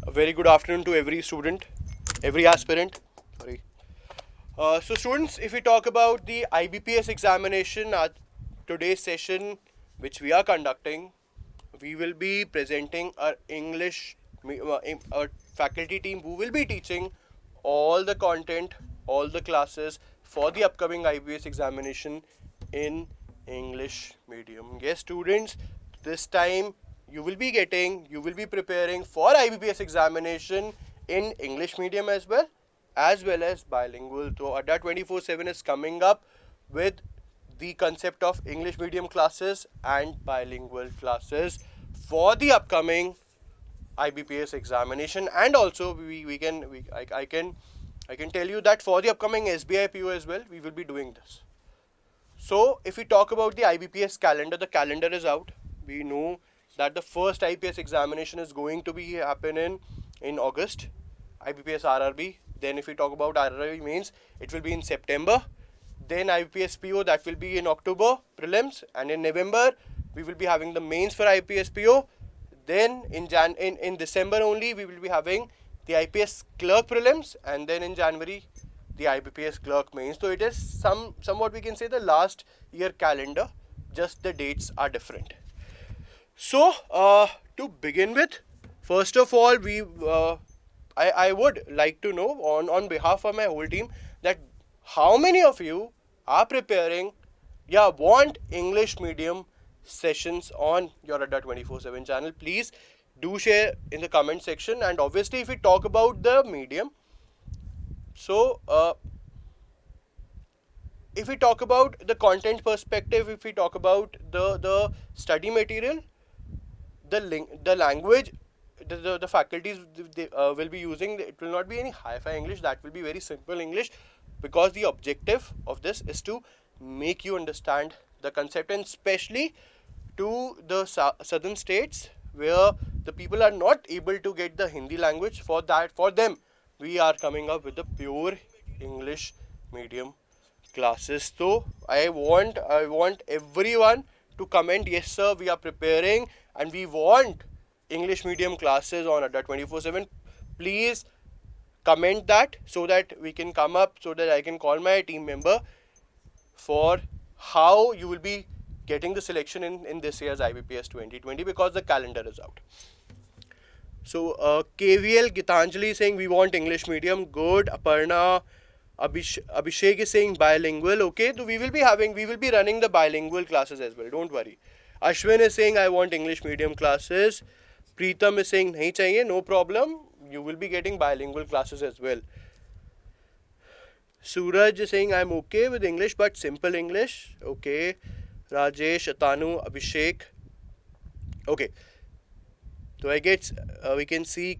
A very good afternoon to every student, every aspirant. Sorry. So students, if we talk about the IBPS examination at today's session, which we are conducting, we will be presenting our our faculty team who will be teaching all the content, all the classes for the upcoming IBPS examination in English medium. Yes, students, this time you will be preparing for IBPS examination in English medium as well as bilingual. So Adda 24/7 is coming up with the concept of English medium classes and bilingual classes for the upcoming IBPS examination, and also I can tell you that for the upcoming SBI PO as well we will be doing this. So if we talk about the IBPS calendar, the calendar is out. We know that the first IBPS examination is going to be happening in August, IBPS RRB. Then if we talk about RRB mains, it will be in September. Then IBPS PO, that will be in October, prelims, and in November we will be having the mains for IBPS PO. Then in December only we will be having the IBPS Clerk prelims, and then in January the IBPS Clerk mains. So it is somewhat we can say the last year calendar, just the dates are different. So to begin with, first of all, I would like to know on behalf of my whole team that how many of you are preparing, want English medium sessions on your Adda 24/7 channel. Please do share in the comment section. And obviously if we talk about the medium, so if we talk about the content perspective, if we talk about the study material, the language, the faculties will be using, it will not be any hi-fi English, that will be very simple English, because the objective of this is to make you understand the concept, and especially to the southern states where the people are not able to get the Hindi language. For them we are coming up with the pure English medium classes. So I want everyone to comment, yes sir, we are preparing and we want English medium classes on Adda 24/7. Please comment that so that we can come up, so that I can call my team member for how you will be getting the selection in this year's IBPS 2020, because the calendar is out. So KVL Gitanjali is saying we want English medium. Good. Aparna Abhishek is saying bilingual. Okay, so we will be running the bilingual classes as well, don't worry. Ashwin is saying I want English medium classes. Preetam is saying nahi chahiye, no problem, you will be getting bilingual classes as well. Suraj is saying I'm okay with English but simple English. Okay. Rajesh, Atanu, Abhishek. Okay. So I guess we can see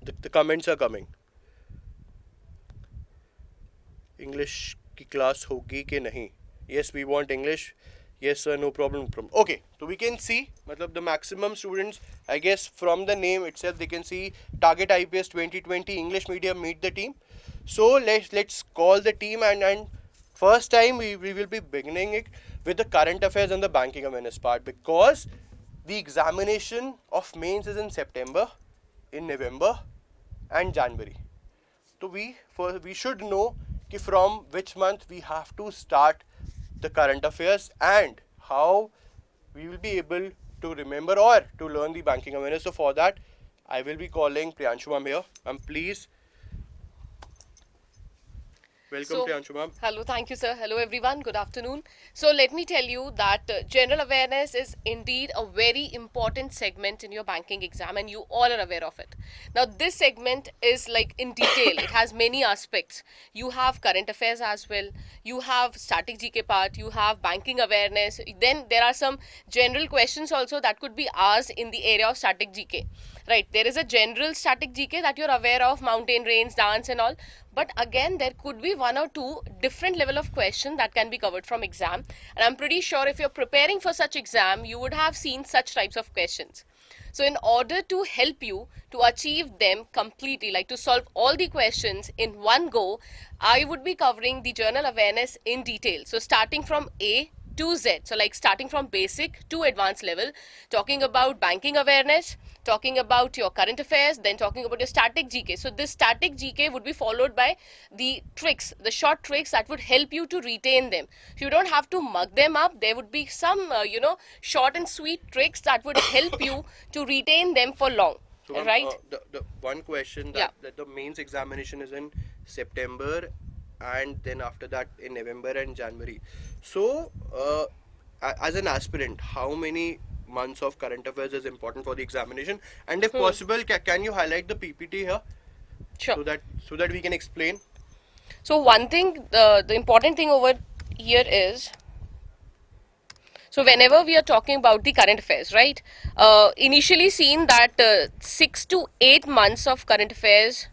that the comments are coming. English की class होगी कि नहीं? Yes, we want English. Yes sir, no problem. Okay, so we can see the maximum students, I guess from the name itself they can see target IBPS 2020 English medium, meet the team. So let's call the team, and first time we will be beginning it with the current affairs and the banking awareness part, because the examination of mains is in September, in November and January. So we should know from which month we have to start the current affairs and how we will be able to remember or to learn the banking awareness. So for that I will be calling Priyanshu ma'am here. Please welcome, Priyanshu ma'am. Hello, thank you sir. Hello everyone, good afternoon. So let me tell you that general awareness is indeed a very important segment in your banking exam, and you all are aware of it. Now this segment is like in detail, it has many aspects. You have current affairs as well, you have static GK part, you have banking awareness, then there are some general questions also that could be asked in the area of static GK. Right, there is a general static GK that you're aware of, mountain range, dance and all. But again, there could be one or two different level of question that can be covered from exam. And I'm pretty sure if you're preparing for such exam, you would have seen such types of questions. So in order to help you to achieve them completely, like to solve all the questions in one go, I would be covering the general awareness in detail. So starting from A to Z, so like starting from basic to advanced level, talking about banking awareness, talking about your current affairs, then talking about your static GK. So this static GK would be followed by the tricks, the short tricks that would help you to retain them. So you don't have to mug them up. There would be some, short and sweet tricks that would help you to retain them for long. So, Right? The one question Yeah. that the mains examination is in September, and then after that in November and January. So, as an aspirant, how many months of current affairs is important for the examination? And if possible, can you highlight the PPT here Sure. so that we can explain? So one thing, the important thing over here is, so whenever we are talking about the current affairs, right? Initially seen that 6 to 8 months of current affairs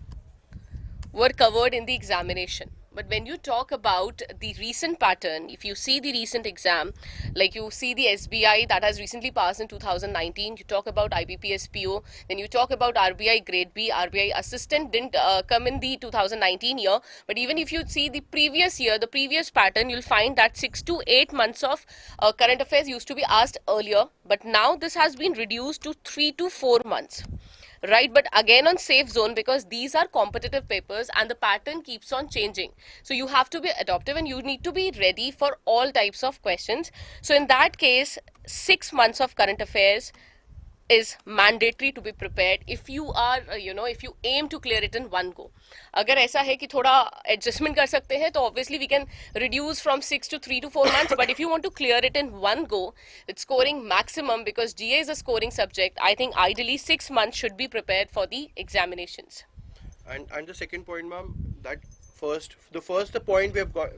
were covered in the examination. But when you talk about the recent pattern, if you see the recent exam, like you see the SBI that has recently passed in 2019, you talk about IBPS PO, then you talk about RBI Grade B, RBI Assistant didn't come in the 2019 year. But even if you see the previous year, the previous pattern, you'll find that 6 to 8 months of current affairs used to be asked earlier. But now this has been reduced to 3 to 4 months. Right, but again on safe zone, because these are competitive papers and the pattern keeps on changing. So you have to be adaptive and you need to be ready for all types of questions. So in that case, 6 months of current affairs is mandatory to be prepared if you are, if you aim to clear it in one go. अगर ऐसा है कि थोड़ा adjustment कर सकते हैं, तो obviously we can reduce from 6 to 3 to 4 months. But if you want to clear it in one go, it's scoring maximum, because GA is a scoring subject. I think ideally 6 months should be prepared for the examinations. And the second point, ma'am, that the point we have got,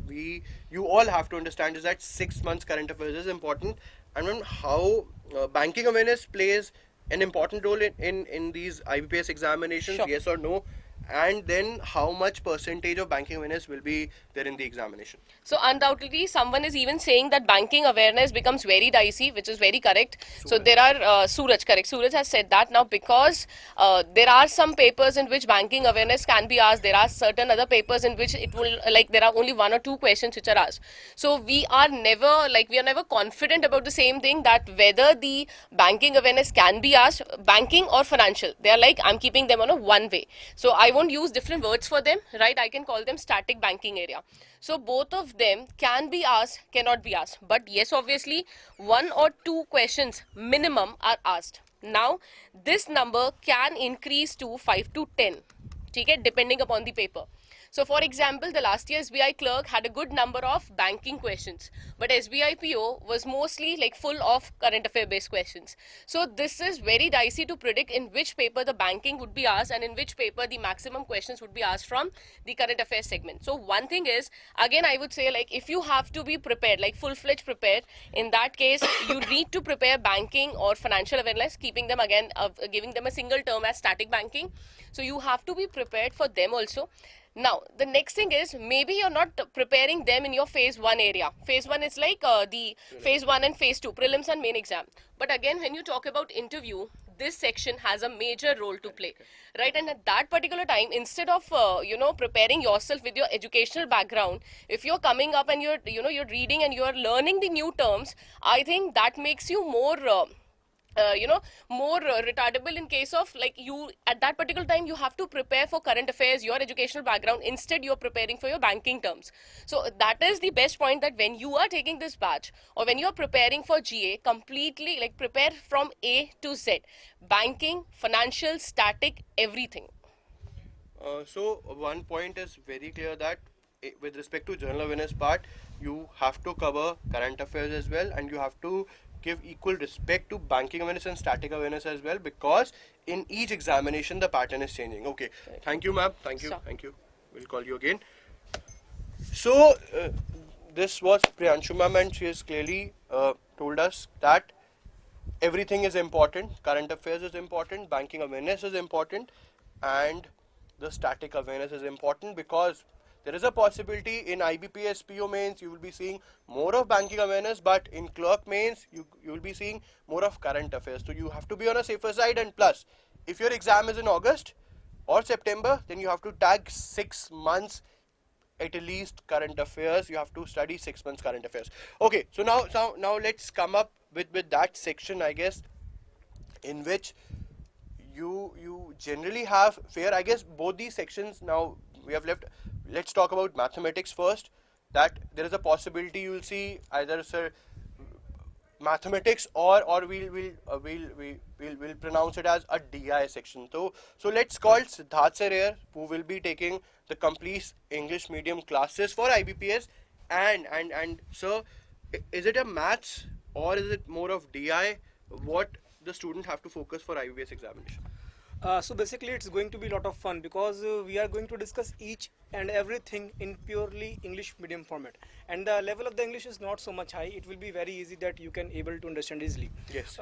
you all have to understand is that 6 months current affairs is important, and then how banking awareness plays an important role in these IBPS examinations, Sure. yes or no, and then how much percentage of banking awareness will be there in the examination. So undoubtedly, someone is even saying that banking awareness becomes very dicey, which is very correct. So there are Suraj, correct. Suraj has said that now, because there are some papers in which banking awareness can be asked. There are certain other papers in which it will, like, there are only 1 or 2 questions which are asked. So we are never confident about the same thing, that whether the banking awareness can be asked, banking or financial. They are like, I'm keeping them on a one way. So I won't use different words for them, right? I can call them static banking area. So both of them can be asked, cannot be asked. But yes, obviously 1 or 2 questions minimum are asked. Now this number can increase to 5 to 10, okay, depending upon the paper. So for example, the last year SBI Clerk had a good number of banking questions, but SBI PO was mostly like full of current affair based questions. So this is very dicey to predict in which paper the banking would be asked and in which paper the maximum questions would be asked from the current affairs segment. So one thing is, again, I would say, like, if you have to be prepared, like full-fledged prepared, in that case, you need to prepare banking or financial awareness, keeping them again, giving them a single term as static banking. So you have to be prepared for them also. Now, the next thing is, maybe you're not preparing them in your phase 1 area. Phase 1 is like the phase 1 and phase 2, prelims and main exam. But again, when you talk about interview, this section has a major role to play, right? And at that particular time, instead of, preparing yourself with your educational background, if you're coming up and you're reading and you're learning the new terms, I think that makes you more more retardable in case of, like, you at that particular time you have to prepare for current affairs, your educational background, instead you're preparing for your banking terms. So that is the best point, that when you are taking this batch or when you're preparing for GA, completely like prepare from A to Z, banking, financial, static, everything. So one point is very clear, that with respect to general awareness part, you have to cover current affairs as well, and you have to give equal respect to banking awareness and static awareness as well, because in each examination the pattern is changing. Okay, thank you, ma'am. Thank you. Sure. Thank you. We'll call you again. So this was Priyanshu ma'am, and she has clearly told us that everything is important. Current affairs is important, banking awareness is important, and the static awareness is important, because there is a possibility in IBPS PO mains you will be seeing more of banking awareness, but in clerk mains you will be seeing more of current affairs. So you have to be on a safer side, and plus, if your exam is in August or September, then you have to tag 6 months at least current affairs. You have to study 6 months current affairs. Okay, so now let's come up with that section, I guess, in which you generally have fair, I guess both these sections now we have left. Let's talk about mathematics first. That there is a possibility you'll see either sir mathematics or we'll pronounce it as a DI section. So let's call Siddharth sir here, who will be taking the complete English medium classes for IBPS. And so is it a maths or is it more of DI? What the student have to focus for IBPS examination? So basically it's going to be a lot of fun because we are going to discuss each and everything in purely English medium format, and the level of the English is not so much high. It will be very easy that you can able to understand easily. Yes.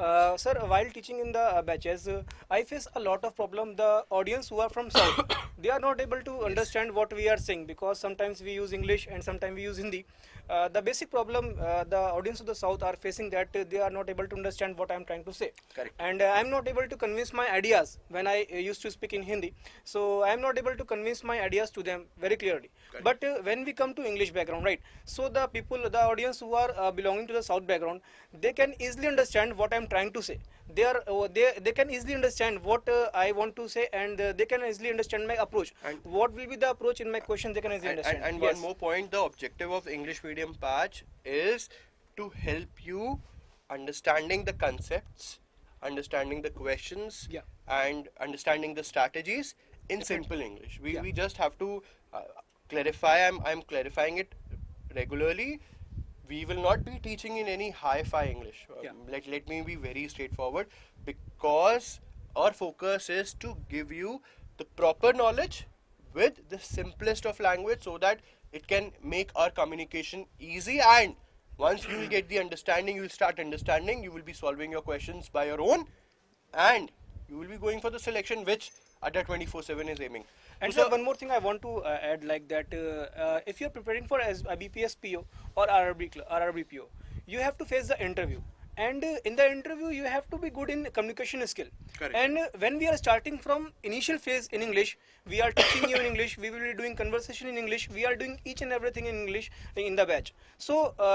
Sir, while teaching in the batches, I face a lot of problem. The audience who are from south, they are not able to understand what we are saying because sometimes we use English and sometimes we use Hindi. The basic problem the audience of the south are facing, that they are not able to understand what I am trying to say. Correct. And I am not able to convince my ideas when I used to speak in Hindi. So I am not able to convince my ideas to them very clearly. Correct. But when we come to English background, right? So the people, the audience who are belonging to the south background, they can easily understand what I am trying to say. They can easily understand what I want to say, and they can easily understand my approach. And what will be the approach in my question? They can easily understand. And Yes. one more point, the objective of English medium patch is to help you understanding the concepts, understanding the questions, Yeah. and understanding the strategies in simple English. Yeah. We just have to clarify. I'm clarifying it regularly. We will not be teaching in any hi-fi English. Yeah. Let me be very straightforward, because our focus is to give you the proper knowledge with the simplest of language, so that it can make our communication easy. And once you will get the understanding, you will start understanding, you will be solving your questions by your own, and you will be going for the selection which Adda 24/7 is aiming. And So, sir, one more thing I want to add, like that if you are preparing for IBPS PO or RRB PO, you have to face the interview. And in the interview, you have to be good in communication skill. Correct. And when we are starting from initial phase in English, we are teaching you in English, we will be doing conversation in English, we are doing each and everything in English in the batch. So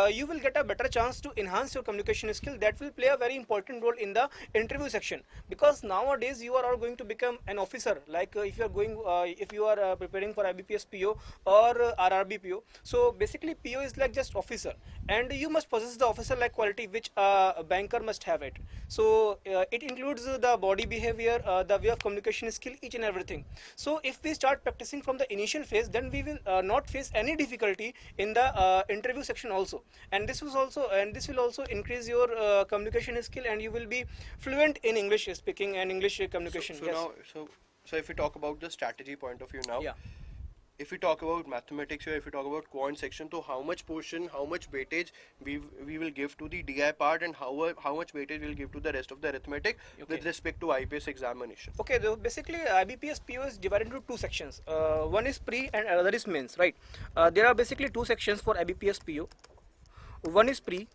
you will get a better chance to enhance your communication skill. That will play a very important role in the interview section, because nowadays you are all going to become an officer. Like if you are preparing for IBPS PO or RRB PO. So basically PO is like just officer, and you must possess the officer like quality which a banker must have it. So it includes the body behavior, the way of communication skill, each and everything. So if we start practicing from the initial phase, then we will not face any difficulty in the interview section also. And this will also increase your communication skill, and you will be fluent in English speaking and English communication. so Yes. now, so if we talk about the strategy point of view now, Yeah. if we talk about mathematics or if we talk about quant section, so how much portion, how much weightage we will give to the DI part, and how much weightage we'll give to the rest of the arithmetic with Okay. respect to IPS examination? Okay, so basically IBPS PO is divided into two sections. One is pre and another is mains, right? There are basically two sections for IBPS PO. One is pre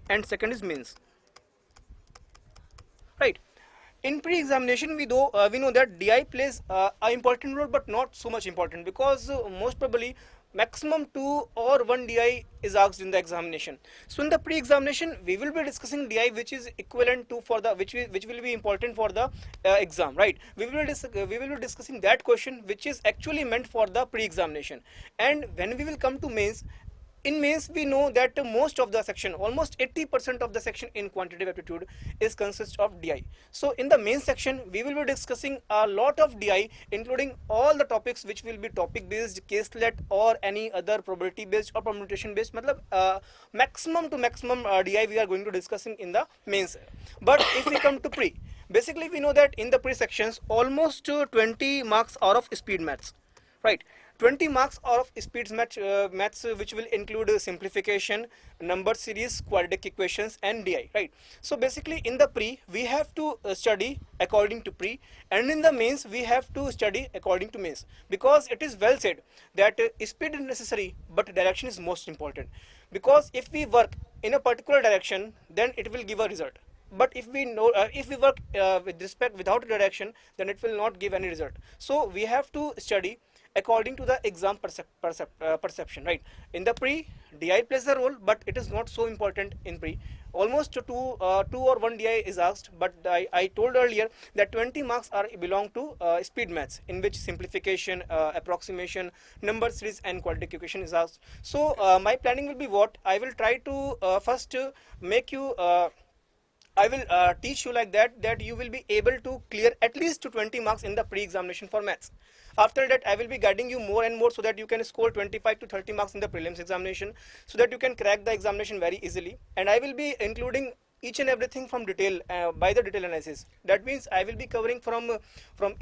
and second is mains, right? In pre-examination, we know that DI plays an important role, but not so much important, because most probably maximum 2 or 1 DI is asked in the examination. So in the pre-examination, we will be discussing DI, which is equivalent to for the which will be important for the exam, right? We will be discussing that question which is actually meant for the pre-examination. And when we will come to mains, in mains we know that most of the section, almost 80% of the section in quantitative aptitude is consists of DI. So in the main section we will be discussing a lot of DI, including all the topics which will be topic based, caselet, or any other probability based or permutation based. Maximum to maximum DI we are going to discussing in the mains. But if we come to pre, basically we know that in the pre sections almost 20 marks are of speed maths, right? 20 marks are of speed maths, which will include simplification, number series, quadratic equations, and DI, right? So basically in the pre we have to study according to pre, and in the mains we have to study according to mains, because it is well said that speed is necessary but direction is most important, because if we work in a particular direction then it will give a result. But if we work with respect without direction, then it will not give any result. So we have to study according to the exam perception, right? In the pre, DI plays a role, but it is not so important in pre. Almost two or one DI is asked, but I told earlier that 20 marks are belong to speed maths, in which simplification, approximation, number series, and quadratic equation is asked. So my planning will be what I will try to first make you. I will teach you like that you will be able to clear at least to 20 marks in the pre-examination for maths. After that, I will be guiding you more and more so that you can score 25 to 30 marks in the prelims examination, so that you can crack the examination very easily. And I will be including each and everything from detail by the detail analysis. That means I will be covering from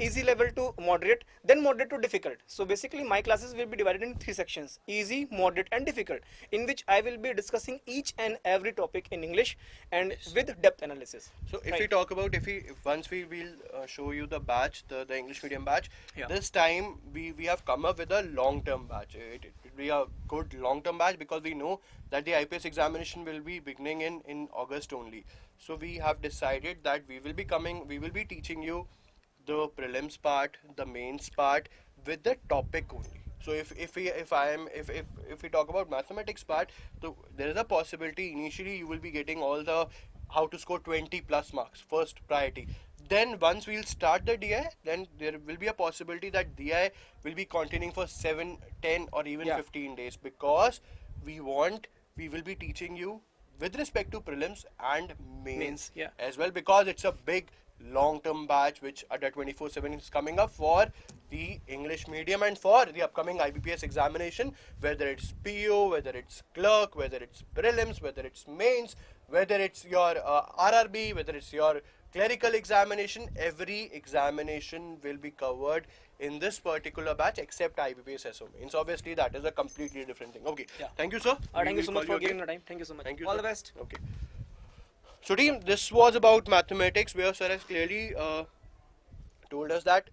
easy level to moderate, then moderate to difficult. So basically my classes will be divided in 3 sections: easy, moderate, and difficult, in which I will be discussing each and every topic in English and with depth analysis. So if we talk about, if once we will show you the batch, the English medium batch, this time we have come up with a long-term batch. It will be a good long-term batch, because we know that the IPS examination will be beginning in August only. So we have decided that we will be teaching you the prelims part, the mains part, with the topic only. So if we talk about mathematics part, so there is a possibility initially you will be getting all the how to score 20 plus marks, first priority. Then once we'll start the DI, then there will be a possibility that DI will be continuing for 7, 10 or even 15 days, because we will be teaching you with respect to prelims and mains as well, because it's a big long-term batch which Adda 24/7 is coming up for the English medium and for the upcoming IBPS examination, whether it's PO, whether it's clerk, whether it's prelims, whether it's mains, whether it's your RRB, whether it's your clerical examination. Every examination will be covered in this particular batch except IBPS SO mains. Obviously that is a completely different thing. Okay, thank you, sir. Thank you so much for giving the time. Thank you so much. Thank you, all sir. the best. Okay. So team, this was about mathematics, where sir has clearly told us that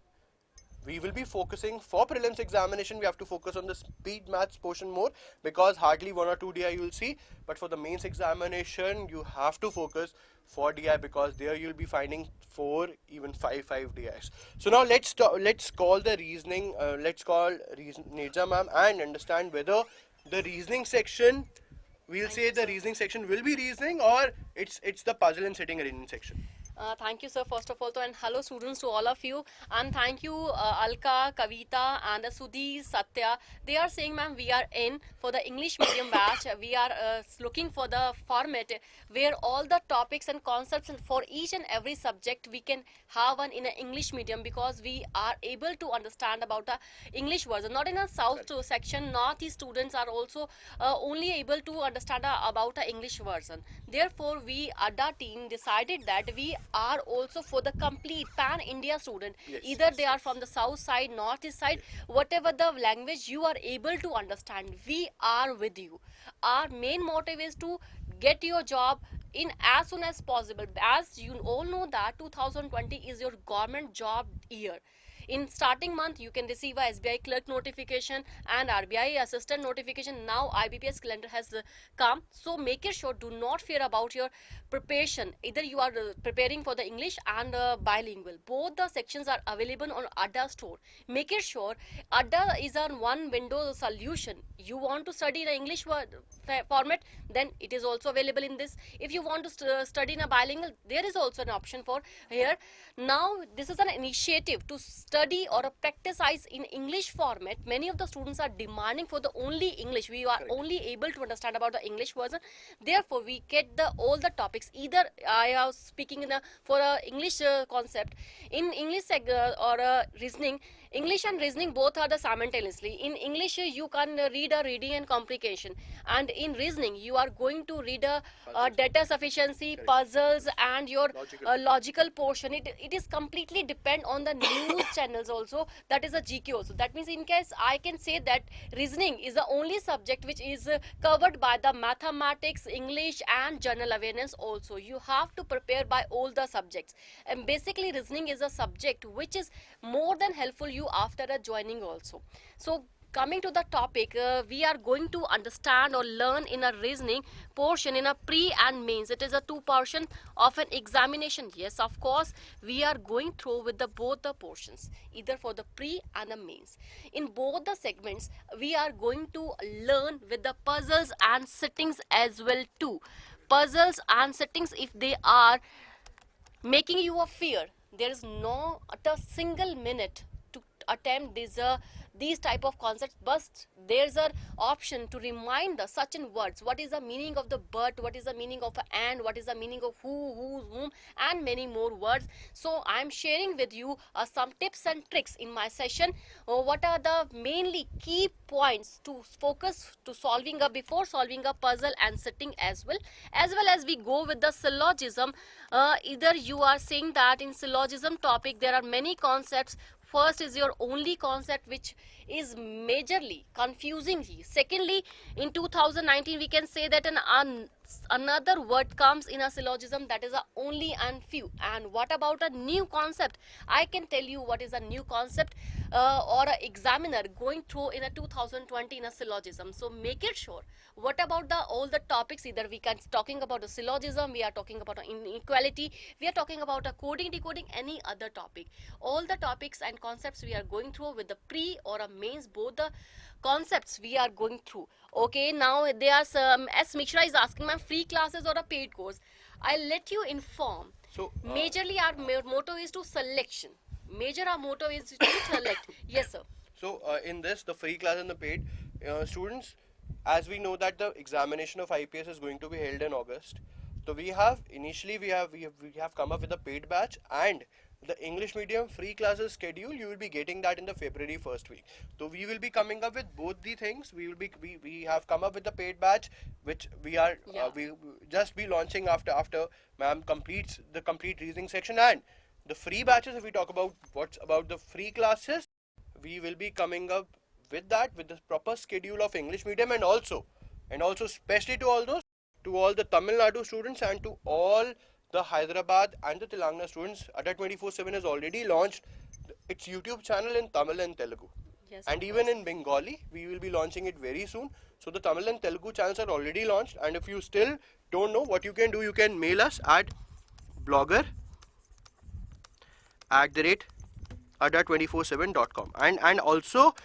we will be focusing for prelims examination. We have to focus on the speed maths portion more, because hardly 1 or 2 DI you will see. But for the mains examination, you have to focus for DI, because there you will be finding 4, even 5 DIs. So now let's call the reasoning. Let's call Neja ma'am and understand whether the reasoning section, we'll say the reasoning section will be reasoning, or it's the puzzle and setting arrangement section. Thank you, sir, first of all, and hello students to all of you, and thank you Alka, Kavita, and Sudhi, Satya. They are saying, ma'am, we are in for the English medium batch. We are looking for the format where all the topics and concepts for each and every subject we can have one in an English medium, because we are able to understand about the English version. Not in a south section, northeast students are also only able to understand about the English version. Therefore, we Adda team decided that we are also for the complete pan-India student. Either they are from the south side, northeast side, whatever the language you are able to understand, we are with you. Our main motive is to get your job in as soon as possible. As you all know that 2020 is your government job year. In starting month, you can receive a SBI Clerk notification and RBI Assistant notification. Now IBPS calendar has come. So make it sure, do not fear about your preparation. Either you are preparing for the English and bilingual. Both the sections are available on Adda store. Make it sure Adda is on one window solution. You want to study in an English format, then it is also available in this. If you want to study in a bilingual, there is also an option for here. Now this is an initiative to study or practice in English format. Many of the students are demanding for the only English. We are only able to understand about the English version. Therefore, we get all the topics. Either I am speaking for a English concept in English or reasoning. English and reasoning both are the simultaneously. In English, you can read a reading and comprehension, and in reasoning, you are going to read a data sufficiency, puzzles, and your logical portion. It is completely depend on the news channels also. That is a GQ also. That means, in case I can say that reasoning is the only subject which is covered by the mathematics, English, and general awareness also. You have to prepare by all the subjects, and basically reasoning is a subject which is more than helpful you after a joining also. So coming to the topic, we are going to understand or learn in a reasoning portion in a pre and mains. It is a two portion of an examination. Yes, of course, we are going through with the both the portions, either for the pre and the mains. In both the segments, we are going to learn with the puzzles and settings as well too. Puzzles and settings, if they are making you a fear, there is no at a single minute to attempt these type of concepts, but there's an option to remind the such in words what is the meaning of the but, what is the meaning of and, what is the meaning of who, whose, whom, and many more words. So I'm sharing with you some tips and tricks in my session. What are the mainly key points to focus to solving a before solving a puzzle and setting as well as we go with the syllogism. Either you are saying that in syllogism topic there are many concepts. First is your only concept which is majorly confusing you. Secondly, in 2019 we can say that another word comes in a syllogism, that is a only and few. And what about a new concept? I can tell you what is a new concept or an examiner going through in a 2020 in a syllogism. So make it sure. What about all the topics? Either we can talking about a syllogism, we are talking about inequality, we are talking about a coding, decoding, any other topic. All the topics and concepts we are going through with the pre or a mains, both the concepts we are going through. Okay, now there are some, as Mishra is asking, my free classes or a paid course. I'll let you inform. So majorly our motto is to selection. Our motto is to select. Yes, sir. So in this, the free class and the paid, students, as we know that the examination of IPS is going to be held in August, so we have come up with a paid batch, and the English medium free classes schedule you will be getting that in the February first week. So we will be coming up with both the things. We have come up with the paid batch, which we are we just be launching after ma'am completes the complete reasoning section, and the free batches, if we talk about what's about the free classes, we will be coming up with that, with the proper schedule of English medium, and also especially to all the Tamil Nadu students and to all the Hyderabad and the Telangana students. Adda 24/7 has already launched its YouTube channel in Tamil and Telugu. Yes, And even in Bengali, we will be launching it very soon. So the Tamil and Telugu channels are already launched, and if you still don't know what you can do, you can mail us at blogger@adda247.com. And also,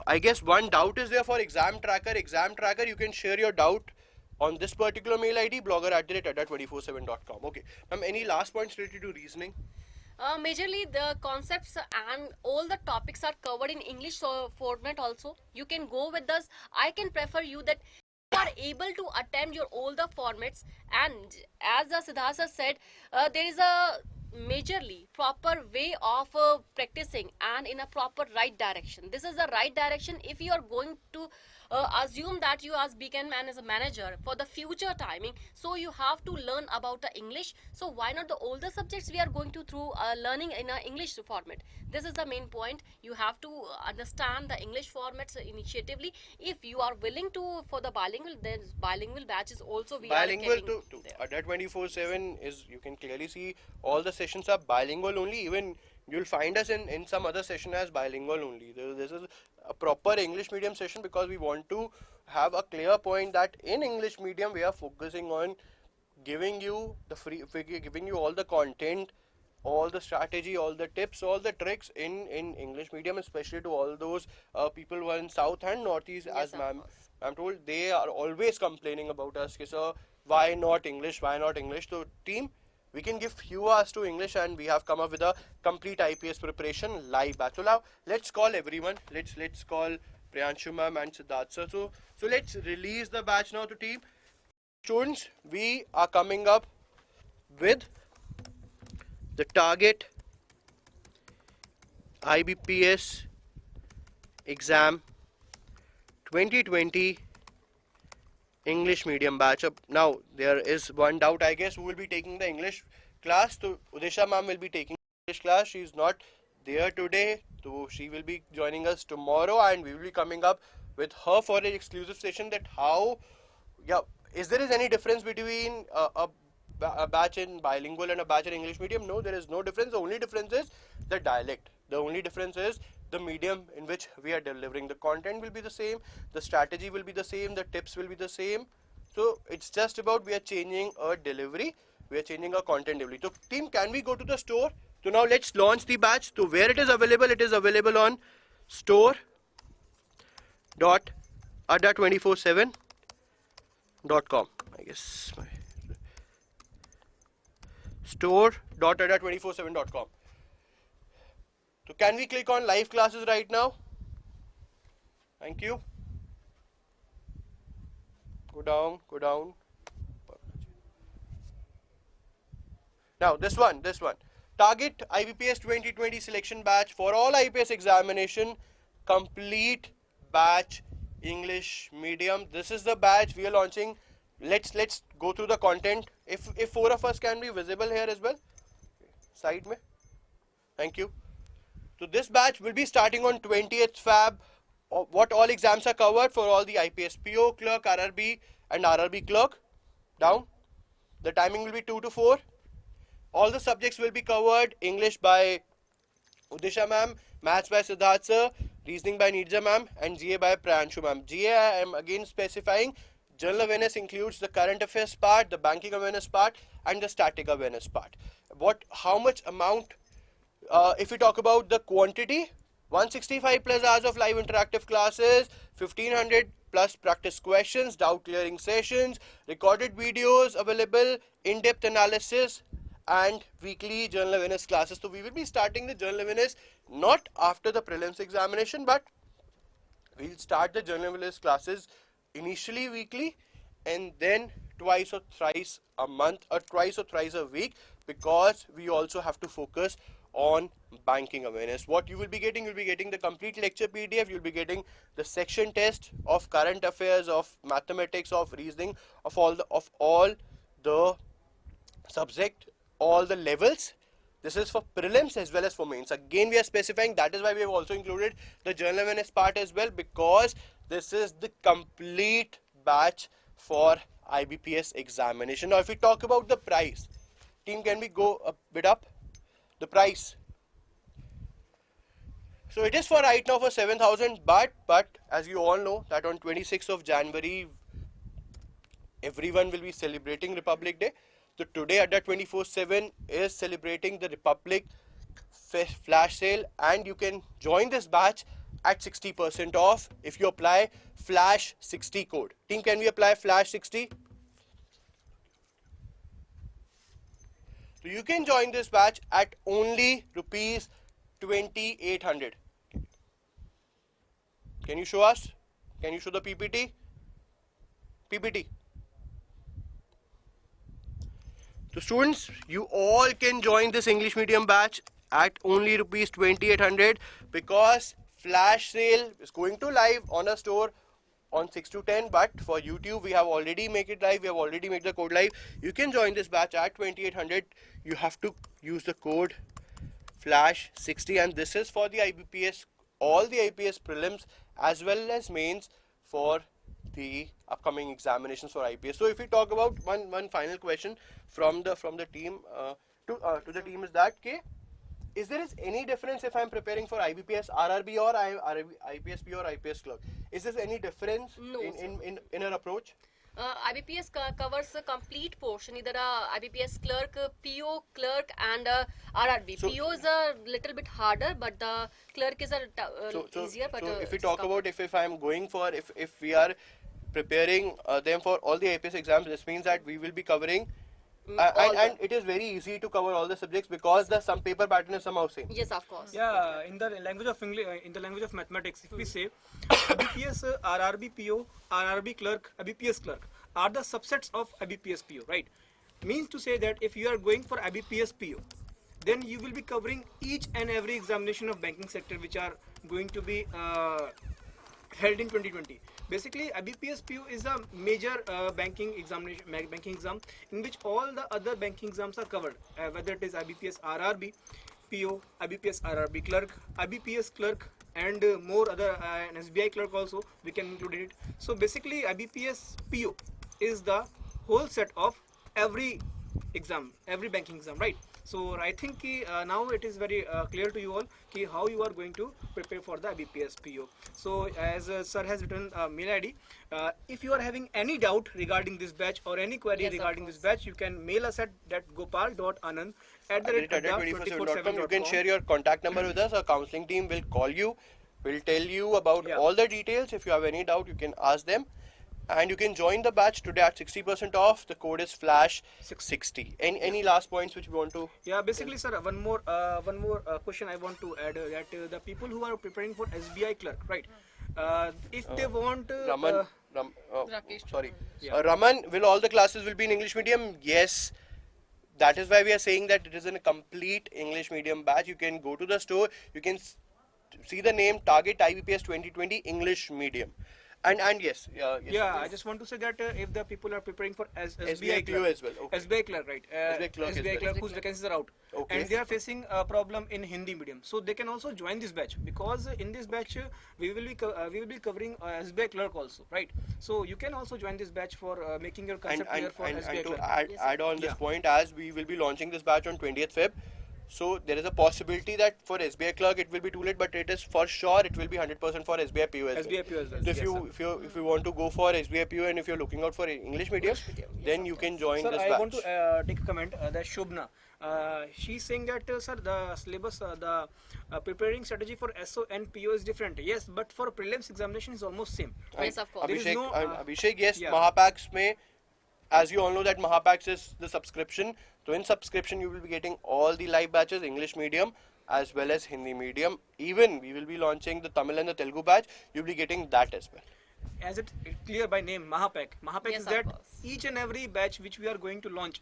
I guess one doubt is there for exam tracker. You can share your doubt on this particular mail ID, blogger@adda247.com. Okay, ma'am, any last points related to reasoning? Majorly the concepts and all the topics are covered in English format also. You can go with us. I can prefer you that you are able to attempt your all the formats, and as Siddhartha said, there is a majorly proper way of practicing and in a proper right direction. This is the right direction. If you are going to assume that you as beacon man as a manager for the future timing, so you have to learn about the English. So why not the older subjects we are going to through learning in a English format. This is the main point. You have to understand the English formats initiatively. If you are willing to for the bilingual, then bilingual batches also we Bilingual are to Adda 24/7 is, you can clearly see all the sessions are bilingual only. Even you'll find us in some other session as bilingual only. This is a proper English medium session because we want to have a clear point that in English medium we are focusing on giving you giving you all the content, all the strategy, all the tips, all the tricks in English medium, especially to all those people who are in South and Northeast. Yes, As of ma'am, course. I'm told they are always complaining about us, sir, why not English? So team, we can give few hours to English, and we have come up with a complete IPS preparation live batch. So now let's call everyone. Let's call Priyanshu ma'am and Siddharth sir. So let's release the batch now to team. Students, we are coming up with the target IBPS exam 2020 English medium batch. Now there is one doubt, I guess, who will be taking the English class. So Udesha ma'am will be taking English class. She is not there today, so she will be joining us tomorrow, and we will be coming up with her for an exclusive session that how, is there any difference between a batch in bilingual and a batch in English medium? No, there is no difference. The only difference is the dialect. The only difference is the medium in which we are delivering. The content will be the same, the strategy will be the same, the tips will be the same. So it's just about we are changing a delivery, we are changing our content delivery. So team, can we go to the store? So now let's launch the batch. So where it is available on store.adda247.com, I guess. Store.adda247.com. So can we click on live classes right now? Thank you. Go down, go down. Now this one. Target IBPS 2020 selection batch for all IBPS examination, complete batch English medium. This is the batch we are launching. Let's go through the content. If 4 of us can be visible here as well. Side mein. Thank you. So this batch will be starting on 20th Feb. What all exams are covered for all the IBPS PO, Clerk, RRB and RRB Clerk. Down. The timing will be 2 to 4. All the subjects will be covered. English by Udisha ma'am, Maths by Siddharth sir, Reasoning by Nirja ma'am and GA by Pranshu ma'am. GA, I am again specifying, general awareness includes the current affairs part, the banking awareness part and the static awareness part. How much amount, if we talk about the quantity, 165 plus hours of live interactive classes, 1500 plus practice questions, doubt clearing sessions, recorded videos available, in-depth analysis and weekly general awareness classes. So we will be starting the general awareness not after the prelims examination, but we'll start the general awareness classes initially weekly and then twice or thrice a month or twice or thrice a week, because we also have to focus on banking awareness. What you will be getting, you'll be getting the complete lecture PDF, you'll be getting the section test of current affairs, of mathematics, of reasoning, of all the subject, all the levels. This is for prelims as well as for mains. Again, we are specifying, that is why we have also included the general awareness part as well, because this is the complete batch for IBPS examination. Now if we talk about the price, team, can we go a bit up? The price. So it is for right now for 7,000, but as you all know that on 26th of January everyone will be celebrating Republic Day. So today Adda 24/7 is celebrating the Republic flash sale, and you can join this batch at 60% off if you apply flash 60 code. Team, can we apply flash 60? So you can join this batch at only rupees 2,800. Can you show us? Can you show the PPT? PPT. So students, you all can join this English medium batch at only rupees 2,800, because flash sale is going to live on a store on 6 to 10, but for YouTube we have already made it live, we have already made the code live. You can join this batch at 2,800. You have to use the code flash 60, and this is for the IBPS, all the IBPS prelims as well as mains for the upcoming examinations for IBPS. So if we talk about one final question from the team to the team, is that is there any difference if I am preparing for IBPS RRB or IBPS PO or IBPS Clerk? Is there any difference in our approach? IBPS covers a complete portion, either IBPS Clerk, PO, Clerk and RRB. So, PO is a little bit harder, but the Clerk is easier. But if we talk about if I am going for, if we are preparing them for all the IBPS exams, this means that we will be covering and it is very easy to cover all the subjects because some paper pattern is somehow same. Yes, of course. Yeah, in the language of English, in the language of mathematics, if we say IBPS, RRB PO, RRB Clerk, IBPS Clerk are the subsets of IBPS PO, right? Means to say that if you are going for IBPS PO, then you will be covering each and every examination of banking sector which are going to be held in 2020. Basically, IBPS PO is a major banking exam in which all the other banking exams are covered, whether it is IBPS RRB PO, IBPS RRB Clerk, IBPS Clerk, and more other an SBI Clerk also we can include it. So basically, IBPS PO is the whole set of every exam, every banking exam, right? So I think now it is very clear to you all how you are going to prepare for the IBPS PO. So as sir has written mail ID, if you are having any doubt regarding this batch or any query Yes, of regarding this course. batch, you can mail us at that gopal.anand@adda247.com. You can share your contact number with us. Our counseling team will call you, will tell you about Yeah. all the details. If you have any doubt, you can ask them. And you can join the batch today at 60% off. The code is FLASH60. Any last points which we want to? Yeah, basically, sir, one more question I want to add that the people who are preparing for SBI Clerk, right? If they want, Rakesh. sorry, Yeah. Raman, will all the classes will be in English medium? Yes. That is why we are saying that it is in a complete English medium batch. You can go to the store. You can see the name Target IBPS 2020 English medium. And yes, yes, yeah, I just want to say that if the people are preparing for SBI SBI PO Clerk, as well, okay. SBI Clerk, right? SBI Clerk as SBI well. Clerk whose vacancies are out, Okay. and they are facing a problem in Hindi medium, so they can also join this batch because in this batch we will be covering SBI Clerk also, right? So you can also join this batch for making your concept clear for SBI and to Clerk. add on this Yeah. point, as we will be launching this batch on 20th Feb. So there is a possibility that for SBI Clerk it will be too late, but it is for sure it will be 100% for SBI PO as well. SBI PO as well, So if yes, if you want to go for SBI PO and if you're looking out for English medium, then you can join Sir, this I batch. want to take a comment that Shobna. She's saying that sir, the syllabus, the preparing strategy for SO and PO is different. Yes, but for prelims examination is almost same. Yes, of course. There is Abhishek, no, Abhishek, yes, yeah. Mahapacks may, as you all know that Mahapacks is the subscription. So in subscription you will be getting all the live batches, English medium as well as Hindi medium. Even we will be launching the Tamil and the Telugu batch. You'll be getting that as well. As it clear by name, Mahapack. Mahapack Yes, is of that course. each and every batch which we are going to launch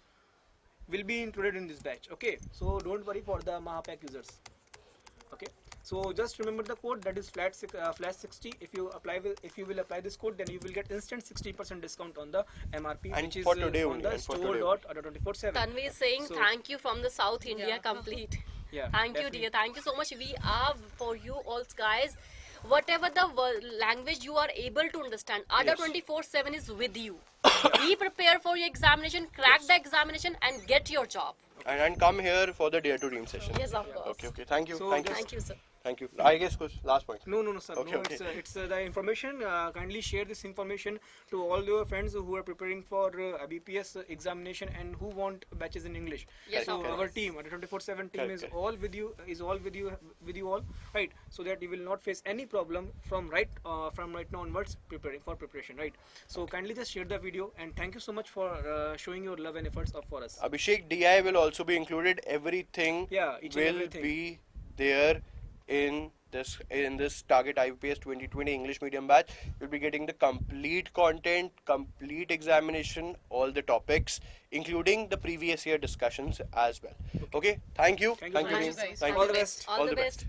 will be included in this batch. Okay, so don't worry for the Mahapack users. Okay, so just remember the code, that is flash 60. If you will apply this code, then you will get instant 60% discount on the MRP, And which is for today on only, the and for today only. store.adda247. Tanvi is saying So- thank you from the South India Yeah. complete. Yeah, Thank you, definitely. dear. Thank you so much. We are for you all, guys. Whatever the language you are able to understand, Adda 24/7 is with you. Be prepared for your examination, crack the examination, and get your job. And come here for the Dare to Dream session. Yes, of course. Okay. Thank you. So Thank you. Thank you, sir. Thank you. I guess kuch last point. No, sir. Okay, No, okay. it's the information. Kindly share this information to all your friends who are preparing for IBPS examination and who want batches in English. Yes, so of our course. team, the 24/7 team, Correct, is correct. all with you. With you all, right? So that you will not face any problem from right now onwards preparation, right? So kindly just share the video and thank you so much for showing your love and efforts for us. Abhishek, DI will also be included. Everything Yeah, each and will everything. be there in this Target IBPS 2020 English medium batch. You'll be getting the complete content, complete examination, all the topics, including the previous year discussions as well. Okay, thank you. Thank you so Dean. much. guys. Thank All you. the best. All the best.